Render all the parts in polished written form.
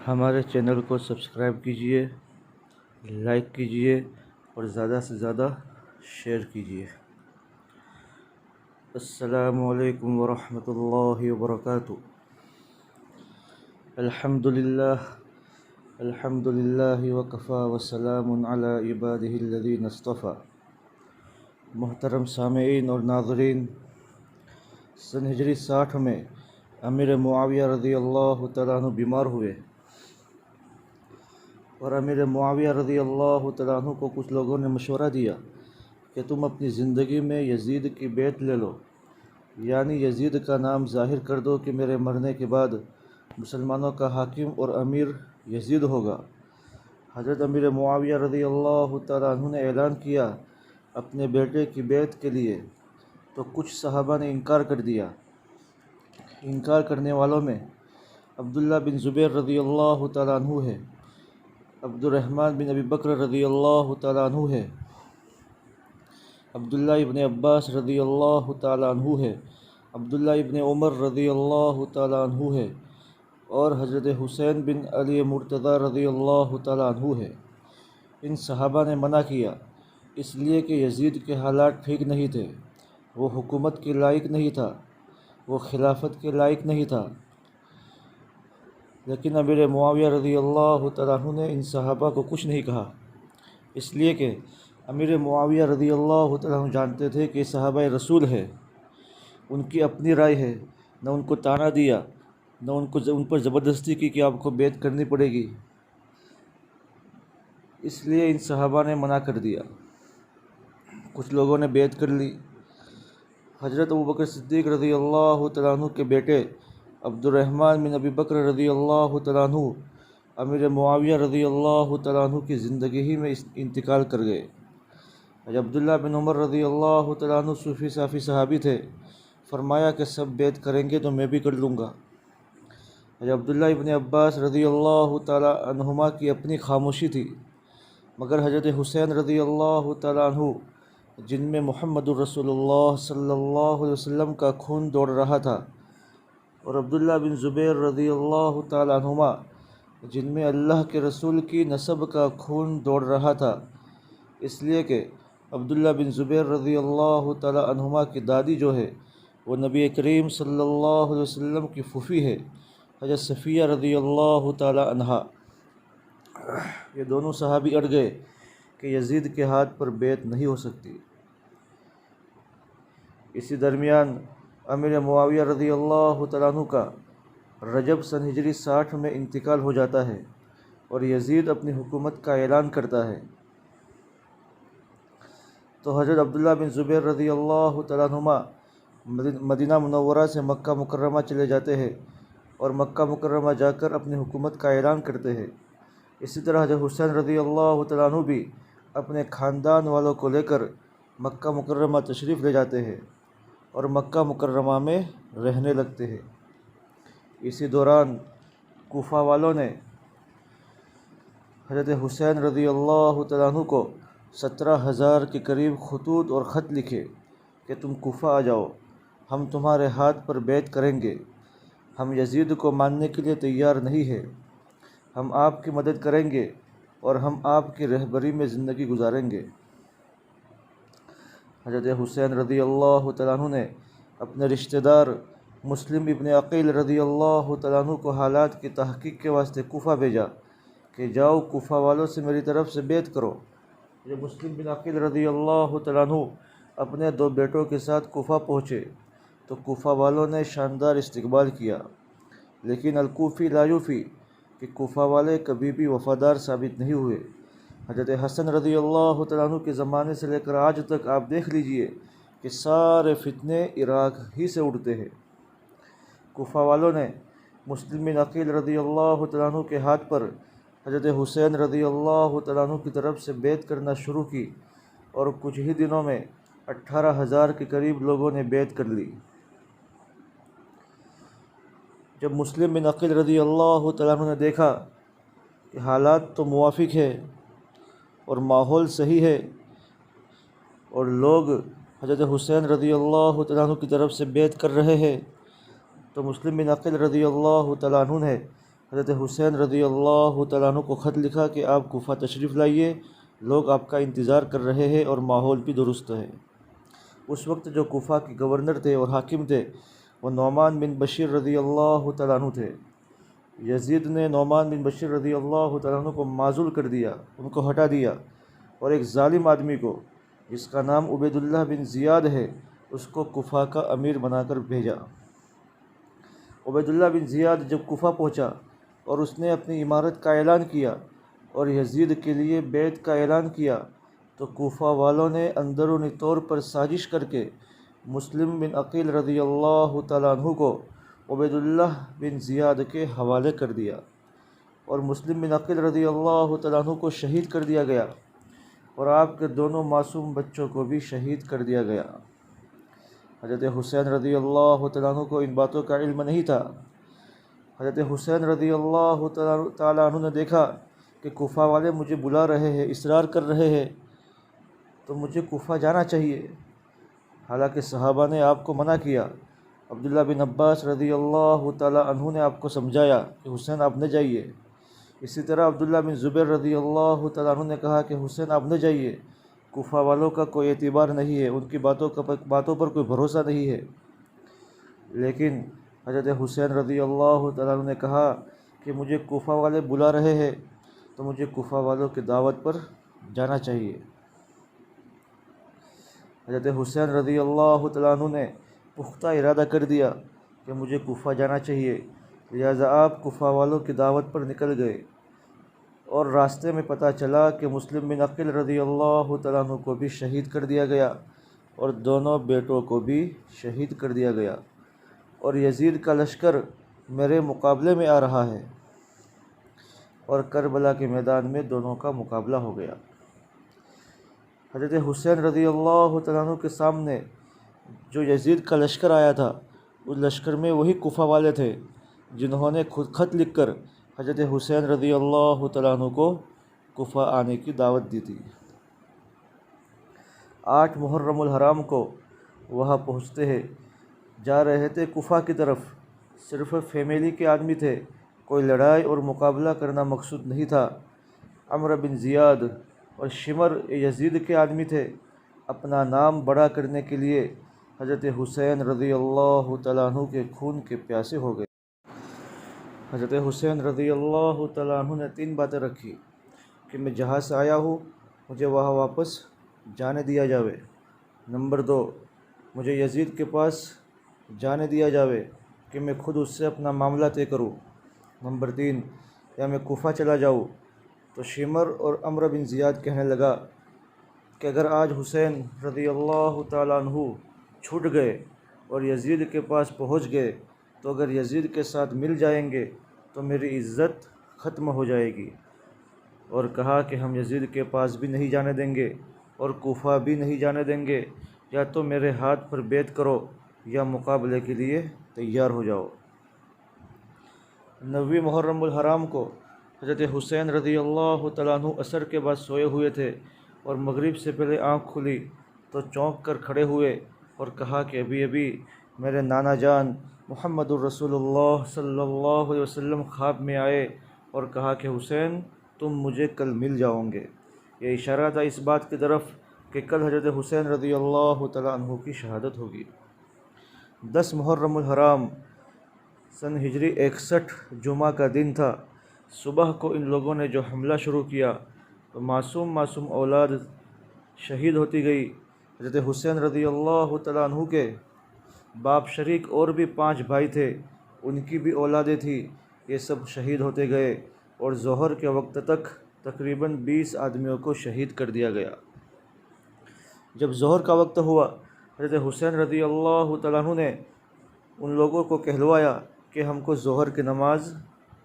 ہمارے چینل کو سبسکرائب کیجیے، لائک کیجیے اور زیادہ سے زیادہ شیئر کیجیے۔ السلام علیکم ورحمۃ اللہ وبرکاتہ۔ الحمد للہ وکفی وسلام علی عبادہ الذین اصطفی۔ محترم سامعین اور ناظرین، سن ہجری 60 میں امیر معاویہ رضی اللہ تعالیٰ عنہ بیمار ہوئے اور امیر معاویہ رضی اللہ تعالیٰ عنہ کو کچھ لوگوں نے مشورہ دیا کہ تم اپنی زندگی میں یزید کی بیعت لے لو، یعنی یزید کا نام ظاہر کر دو کہ میرے مرنے کے بعد مسلمانوں کا حاکم اور امیر یزید ہوگا۔ حضرت امیر معاویہ رضی اللہ تعالیٰ عنہ نے اعلان کیا اپنے بیٹے کی بیعت کے لیے، تو کچھ صحابہ نے انکار کر دیا۔ انکار کرنے والوں میں عبداللہ بن زبیر رضی اللہ تعالیٰ عنہ ہے، عبد الرحمن بن ابی بکر رضی اللہ تعالیٰ عنہ ہے، عبداللہ ابن عباس رضی اللہ تعالیٰ عنہ ہے، عبداللہ ابن عمر رضی اللہ تعالیٰ عنہ ہے اور حضرت حسین بن علی مرتضیٰ رضی اللہ تعالیٰ عنہ ہے۔ ان صحابہ نے منع کیا اس لیے کہ یزید کے حالات ٹھیک نہیں تھے، وہ حکومت کے لائق نہیں تھا، وہ خلافت کے لائق نہیں تھا۔ لیکن امیر معاویہ رضی اللہ تعالیٰ عنہ نے ان صحابہ کو کچھ نہیں کہا، اس لیے کہ امیر معاویہ رضی اللہ تعالیٰ عنہ جانتے تھے کہ صحابہ رسول ہے، ان کی اپنی رائے ہے، نہ ان کو طعنہ دیا، نہ ان پر زبردستی کی کہ آپ کو بیعت کرنی پڑے گی۔ اس لیے ان صحابہ نے منع کر دیا۔ کچھ لوگوں نے بیعت کر لی۔ حضرت ابوبکر صدیق رضی اللہ تعالیٰ عنہ کے بیٹے عبد الرحمن بن ابی بکر رضی اللہ تعالیٰ عنہ امیر معاویہ رضی اللہ تعالیٰ عنہ کی زندگی ہی میں انتقال کر گئے۔ عبداللہ بن عمر رضی اللہ تعالیٰ عنہ صوفی صحابی تھے، فرمایا کہ سب بیعت کریں گے تو میں بھی کر لوں گا۔ عبداللہ ابن عباس رضی اللہ تعالیٰ عنہما کی اپنی خاموشی تھی، مگر حضرت حسین رضی اللہ تعالیٰ عنہ جن میں محمد الرسول اللہ صلی اللہ علیہ وسلم کا خون دوڑ رہا تھا، اور عبداللہ بن زبیر رضی اللہ تعالیٰ عنہما جن میں اللہ کے رسول کی نسب کا خون دوڑ رہا تھا، اس لیے کہ عبداللہ بن زبیر رضی اللہ تعالیٰ عنہما کی دادی جو ہے وہ نبی کریم صلی اللہ علیہ وسلم کی پھوپھی ہے، حضرت صفیہ رضی اللہ تعالیٰ عنہا۔ یہ دونوں صحابی اڑ گئے کہ یزید کے ہاتھ پر بیعت نہیں ہو سکتی۔ اسی درمیان امیر معاویہ رضی اللہ تعالیٰ عنہ کا رجب سن ہجری 60 میں انتقال ہو جاتا ہے اور یزید اپنی حکومت کا اعلان کرتا ہے۔ تو حضرت عبداللہ بن زبیر رضی اللہ تعالیٰ عنہما مدینہ منورہ سے مکہ مکرمہ چلے جاتے ہیں اور مکہ مکرمہ جا کر اپنی حکومت کا اعلان کرتے ہیں۔ اسی طرح حضرت حسین رضی اللہ تعالیٰ عنہ بھی اپنے خاندان والوں کو لے کر مکہ مکرمہ تشریف لے جاتے ہیں اور مکہ مکرمہ میں رہنے لگتے ہیں۔ اسی دوران کوفہ والوں نے حضرت حسین رضی اللہ تعالیٰ عنہ کو 17,000 کے قریب خطوط اور خط لکھے کہ تم کوفہ آ جاؤ، ہم تمہارے ہاتھ پر بیعت کریں گے، ہم یزید کو ماننے کے لیے تیار نہیں ہیں، ہم آپ کی مدد کریں گے اور ہم آپ کی رہبری میں زندگی گزاریں گے۔ حضرت حسین رضی اللہ تعالیٰ عنہ نے اپنے رشتہ دار مسلم ابن عقیل رضی اللہ تعالیٰ عنہ کو حالات کی تحقیق کے واسطے کوفہ بھیجا کہ جاؤ کوفہ والوں سے میری طرف سے بیعت کرو۔ جب مسلم بن عقیل رضی اللہ تعالیٰ عنہ اپنے 2 بیٹوں کے ساتھ کوفہ پہنچے تو کوفہ والوں نے شاندار استقبال کیا، لیکن الکوفی لا یوفی کہ کوفہ والے کبھی بھی وفادار ثابت نہیں ہوئے۔ حضرت حسن رضی اللہ تعالیٰ عنہ کے زمانے سے لے کر آج تک آپ دیکھ لیجئے کہ سارے فتنے عراق ہی سے اڑتے ہیں۔ کوفہ والوں نے مسلم بن عقیل رضی اللہ تعالیٰ عنہ کے ہاتھ پر حضرت حسین رضی اللہ تعالیٰ عنہ کی طرف سے بیعت کرنا شروع کی اور کچھ ہی دنوں میں 18,000 کے قریب لوگوں نے بیعت کر لی۔ جب مسلم بن عقیل رضی اللہ تعالیٰ عنہ نے دیکھا کہ حالات تو موافق ہے اور ماحول صحیح ہے اور لوگ حضرت حسین رضی اللہ تعالیٰ عنہ کی طرف سے بیعت کر رہے ہیں، تو مسلم بن عقیل رضی اللہ تعالیٰ عنہ نے حضرت حسین رضی اللہ تعالیٰ عنہ کو خط لکھا کہ آپ کوفہ تشریف لائیے، لوگ آپ کا انتظار کر رہے ہیں اور ماحول بھی درست ہے۔ اس وقت جو کوفہ کے گورنر تھے اور حاکم تھے وہ نعمان بن بشیر رضی اللہ تعالیٰ عنہ تھے۔ یزید نے نعمان بن بشیر رضی اللہ تعالیٰ عنہ کو معزول کر دیا، ان کو ہٹا دیا، اور ایک ظالم آدمی کو جس کا نام عبید اللہ بن زیاد ہے اس کو کوفہ کا امیر بنا کر بھیجا۔ عبید اللہ بن زیاد جب کوفہ پہنچا اور اس نے اپنی امارت کا اعلان کیا اور یزید کے لیے بیعت کا اعلان کیا، تو کوفہ والوں نے اندرونی طور پر سازش کر کے مسلم بن عقیل رضی اللہ تعالیٰ عنہ کو عبید اللہ بن زیاد کے حوالے کر دیا، اور مسلم بن عقیل رضی اللہ تعالیٰ عنہ کو شہید کر دیا گیا، اور آپ کے دونوں معصوم بچوں کو بھی شہید کر دیا گیا۔ حضرت حسین رضی اللہ تعالیٰ عنہ کو ان باتوں کا علم نہیں تھا۔ حضرت حسین رضی اللہ تعالیٰ عنہ نے دیکھا کہ کوفہ والے مجھے بلا رہے ہیں، اصرار کر رہے ہیں، تو مجھے کوفہ جانا چاہیے۔ حالانکہ صحابہ نے آپ کو منع کیا۔ عبداللہ بن عباس رضی اللہ تعالیٰ عنہ نے آپ کو سمجھایا کہ حسین آپ نہ جائیے۔ اسی طرح عبداللہ بن زبیر رضی اللہ تعالیٰ عنہ نے کہا کہ حسین آپ نہ جائیے، کوفہ والوں کا کوئی اعتبار نہیں ہے، ان کی باتوں پر کوئی بھروسہ نہیں ہے۔ لیکن حضرت حسین رضی اللہ تعالیٰ عنہ نے کہا کہ مجھے کوفہ والے بلا رہے ہیں تو مجھے کوفہ والوں کی دعوت پر جانا چاہیے۔ حضرت حسین رضی اللہ تعالیٰ عنہ نے پختہ ارادہ کر دیا کہ مجھے کوفہ جانا چاہیے، لہٰذا آپ کوفہ والوں کی دعوت پر نکل گئے، اور راستے میں پتہ چلا کہ مسلم بن عقیل رضی اللہ تعالیٰ عنہ کو بھی شہید کر دیا گیا، اور دونوں بیٹوں کو بھی شہید کر دیا گیا، اور یزید کا لشکر میرے مقابلے میں آ رہا ہے، اور کربلا کے میدان میں دونوں کا مقابلہ ہو گیا۔ حضرت حسین رضی اللہ تعالیٰ عنہ کے سامنے جو یزید کا لشکر آیا تھا، اس لشکر میں وہی کوفہ والے تھے جنہوں نے خود خط لکھ کر حضرت حسین رضی اللہ تعالیٰ عنہ کو کوفہ آنے کی دعوت دی تھی۔ 8 محرم الحرام کو وہاں پہنچتے ہیں، جا رہے تھے کوفہ کی طرف، صرف فیملی کے آدمی تھے، کوئی لڑائی اور مقابلہ کرنا مقصود نہیں تھا۔ عمرو بن زیاد اور شمر یزید کے آدمی تھے، اپنا نام بڑا کرنے کے لیے حضرت حسین رضی اللہ تعالیٰ عنہ کے خون کے پیاسے ہو گئے۔ حضرت حسین رضی اللہ تعالیٰ عنہ نے 3 باتیں رکھی کہ میں جہاں سے آیا ہوں مجھے وہاں واپس جانے دیا جاوے۔ نمبر 2، مجھے یزید کے پاس جانے دیا جاوے کہ میں خود اس سے اپنا معاملہ طے کروں۔ نمبر 3، یا میں کوفہ چلا جاؤں۔ تو شمر اور عمرو بن زیاد کہنے لگا کہ اگر آج حسین رضی اللہ تعالیٰ عنہ چھوٹ گئے اور یزید کے پاس پہنچ گئے تو اگر یزید کے ساتھ مل جائیں گے تو میری عزت ختم ہو جائے گی، اور کہا کہ ہم یزید کے پاس بھی نہیں جانے دیں گے اور کوفہ بھی نہیں جانے دیں گے، یا تو میرے ہاتھ پر بیعت کرو یا مقابلے کے لیے تیار ہو جاؤ۔ 9 محرم الحرام کو حضرت حسین رضی اللہ تعالیٰ عنہ عصر کے بعد سوئے ہوئے تھے، اور مغرب سے پہلے آنکھ کھلی تو چونک کر کھڑے ہوئے اور کہا کہ ابھی ابھی میرے نانا جان محمد الرسول اللہ صلی اللہ علیہ وسلم خواب میں آئے اور کہا کہ حسین تم مجھے کل مل جاؤ گے۔ یہ اشارہ تھا اس بات کی طرف کہ کل حضرت حسین رضی اللہ تعالیٰ عنہ کی شہادت ہوگی۔ 10 محرم الحرام سن ہجری 61 جمعہ کا دن تھا۔ صبح کو ان لوگوں نے جو حملہ شروع کیا تو معصوم اولاد شہید ہوتی گئی۔ حضرت حسین رضی اللہ تعالیٰ عنہ کے باپ شریک اور بھی 5 بھائی تھے، ان کی بھی اولادیں تھیں، یہ سب شہید ہوتے گئے، اور ظہر کے وقت تک تقریباً 20 آدمیوں کو شہید کر دیا گیا۔ جب ظہر کا وقت ہوا حضرت حسین رضی اللہ تعالیٰ عنہ نے ان لوگوں کو کہلوایا کہ ہم کو ظہر کی نماز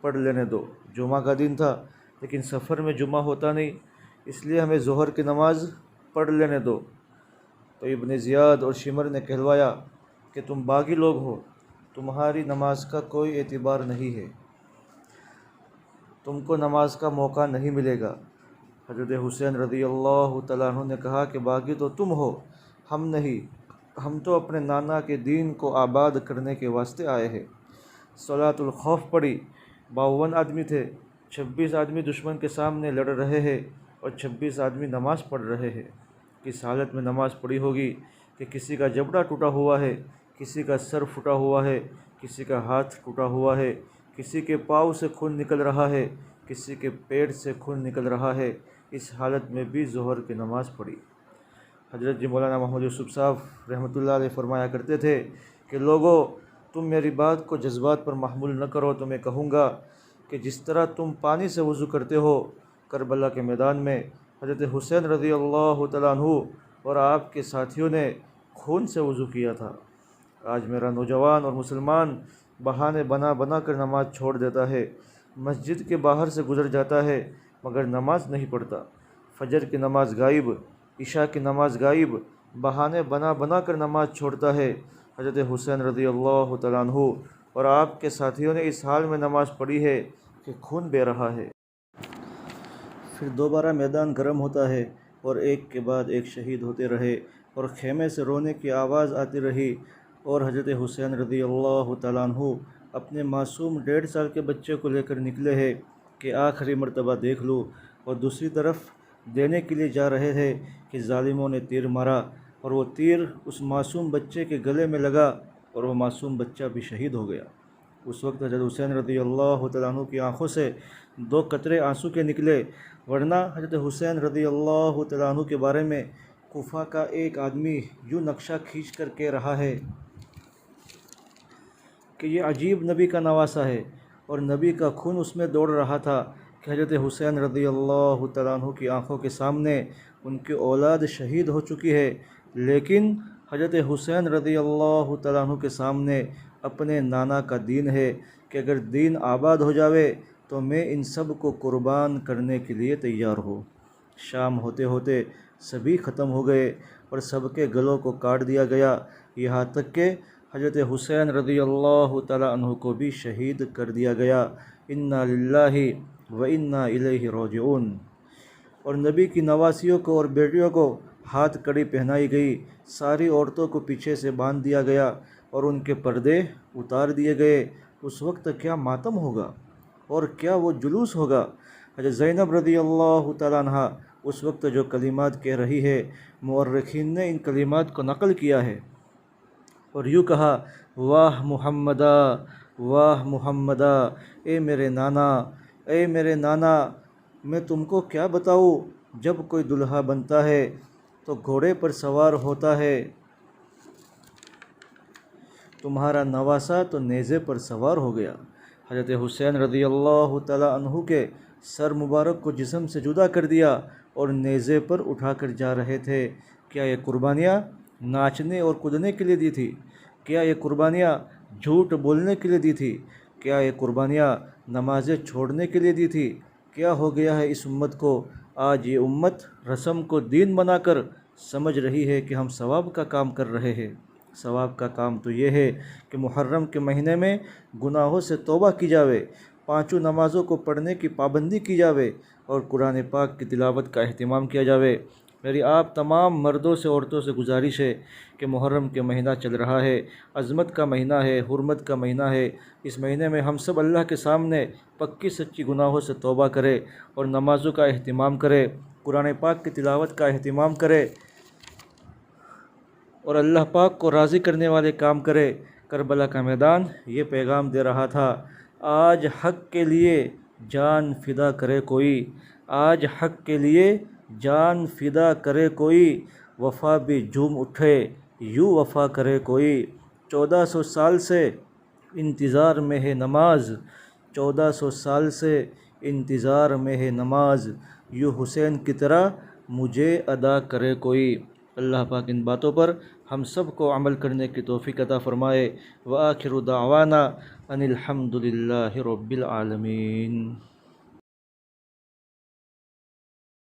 پڑھ لینے دو۔ جمعہ کا دن تھا لیکن سفر میں جمعہ ہوتا نہیں، اس لیے ہمیں ظہر کی نماز پڑھ لینے دو۔ تو ابن زیاد اور شمر نے کہلوایا کہ تم باغی لوگ ہو، تمہاری نماز کا کوئی اعتبار نہیں ہے، تم کو نماز کا موقع نہیں ملے گا۔ حضرت حسین رضی اللہ تعالیٰ عنہ نے کہا کہ باغی تو تم ہو، ہم نہیں، ہم تو اپنے نانا کے دین کو آباد کرنے کے واسطے آئے ہیں۔ صلاۃ الخوف پڑھی، 52 آدمی تھے، 26 آدمی دشمن کے سامنے لڑ رہے ہیں اور 26 آدمی نماز پڑھ رہے ہیں۔ کس حالت میں نماز پڑھی ہوگی کہ کسی کا جبڑا ٹوٹا ہوا ہے، کسی کا سر پھٹا ہوا ہے، کسی کا ہاتھ ٹوٹا ہوا ہے، کسی کے پاؤں سے خون نکل رہا ہے، کسی کے پیٹ سے خون نکل رہا ہے۔ اس حالت میں بھی ظہر کی نماز پڑھی۔ حضرت جی مولانا محمد یوسف صاحب رحمۃ اللہ علیہ فرمایا کرتے تھے کہ لوگو، تم میری بات کو جذبات پر محمول نہ کرو تو میں کہوں گا کہ جس طرح تم پانی سے وضو کرتے ہو، کربلا کے میدان میں حضرت حسین رضی اللہ تعالیٰ عنہ اور آپ کے ساتھیوں نے خون سے وضو کیا تھا۔ آج میرا نوجوان اور مسلمان بہانے بنا بنا کر نماز چھوڑ دیتا ہے، مسجد کے باہر سے گزر جاتا ہے مگر نماز نہیں پڑھتا۔ فجر کی نماز غائب، عشاء کی نماز غائب، بہانے بنا بنا کر نماز چھوڑتا ہے۔ حضرت حسین رضی اللہ تعالیٰ عنہ اور آپ کے ساتھیوں نے اس حال میں نماز پڑھی ہے کہ خون بہہ رہا ہے۔ پھر دوبارہ میدان گرم ہوتا ہے اور ایک کے بعد ایک شہید ہوتے رہے اور خیمے سے رونے کی آواز آتی رہی، اور حضرت حسین رضی اللہ تعالیٰ عنہ اپنے معصوم 1.5 سال کے بچے کو لے کر نکلے ہیں کہ آخری مرتبہ دیکھ لوں، اور دوسری طرف دینے کے لیے جا رہے تھے کہ ظالموں نے تیر مارا اور وہ تیر اس معصوم بچے کے گلے میں لگا اور وہ معصوم بچہ بھی شہید ہو گیا۔ اس وقت حضرت حسین رضی اللہ تعالیٰ عنہ کی آنکھوں سے 2 قطرے آنسو کے نکلے، ورنہ حضرت حسین رضی اللہ تعالیٰ عنہ کے بارے میں کوفہ کا ایک آدمی یوں نقشہ کھینچ کر کہہ رہا ہے کہ یہ عجیب نبی کا نواسہ ہے، اور نبی کا خون اس میں دوڑ رہا تھا کہ حضرت حسین رضی اللہ تعالیٰ عنہ کی آنکھوں کے سامنے ان کی اولاد شہید ہو چکی ہے، لیکن حضرت حسین رضی اللہ تعالیٰ عنہ کے سامنے اپنے نانا کا دین ہے کہ اگر دین آباد ہو جاوے تو میں ان سب کو قربان کرنے کے لیے تیار ہوں۔ شام ہوتے ہوتے سبھی ختم ہو گئے اور سب کے گلوں کو کاٹ دیا گیا، یہاں تک کہ حضرت حسین رضی اللہ تعالیٰ عنہ کو بھی شہید کر دیا گیا۔ انا للہ و انا الیہ راجعون۔ اور نبی کی نواسیوں کو اور بیٹیوں کو ہاتھ کڑی پہنائی گئی، ساری عورتوں کو پیچھے سے باندھ دیا گیا اور ان کے پردے اتار دیے گئے۔ اس وقت کیا ماتم ہوگا اور کیا وہ جلوس ہوگا۔ حضرت زینب رضی اللہ تعالیٰ عنہ اس وقت جو کلمات کہہ رہی ہے، مورخین نے ان کلمات کو نقل کیا ہے اور یوں کہا، واہ محمدہ، واہ محمدہ، اے میرے نانا، اے میرے نانا، میں تم کو کیا بتاؤں، جب کوئی دلہا بنتا ہے تو گھوڑے پر سوار ہوتا ہے، تمہارا نواسا تو نیزے پر سوار ہو گیا۔ حضرت حسین رضی اللہ تعالیٰ عنہ کے سر مبارک کو جسم سے جدا کر دیا اور نیزے پر اٹھا کر جا رہے تھے۔ کیا یہ قربانیاں ناچنے اور کودنے کے لیے دی تھی؟ کیا یہ قربانیاں جھوٹ بولنے کے لیے دی تھی؟ کیا یہ قربانیاں نمازیں چھوڑنے کے لیے دی تھی؟ کیا ہو گیا ہے اس امت کو؟ آج یہ امت رسم کو دین بنا کر سمجھ رہی ہے کہ ہم ثواب کا کام کر رہے ہیں۔ ثواب کا کام تو یہ ہے کہ محرم کے مہینے میں گناہوں سے توبہ کی جاوے، 5 نمازوں کو پڑھنے کی پابندی کی جاوے اور قرآن پاک کی تلاوت کا اہتمام کیا جاوے۔ میری آپ تمام مردوں سے عورتوں سے گزارش ہے کہ محرم کے مہینہ چل رہا ہے، عظمت کا مہینہ ہے، حرمت کا مہینہ ہے۔ اس مہینے میں ہم سب اللہ کے سامنے پکی سچی گناہوں سے توبہ کرے اور نمازوں کا اہتمام کرے، قرآن پاک کی تلاوت کا اہتمام کرے اور اللہ پاک کو راضی کرنے والے کام کرے۔ کربلا کا میدان یہ پیغام دے رہا تھا، آج حق کے لیے جان فدا کرے کوئی، آج حق کے لیے جان فدا کرے کوئی، وفا بھی جھوم اٹھے یوں وفا کرے کوئی۔ 1400 سال سے انتظار میں ہے نماز، 1400 سال سے انتظار میں ہے نماز، یوں حسین کی طرح مجھے ادا کرے کوئی۔ اللہ پاک ان باتوں پر ہم سب کو عمل کرنے کی توفیق عطا فرمائے۔ وآخر دعوانا ان الحمد للہ رب العالمین۔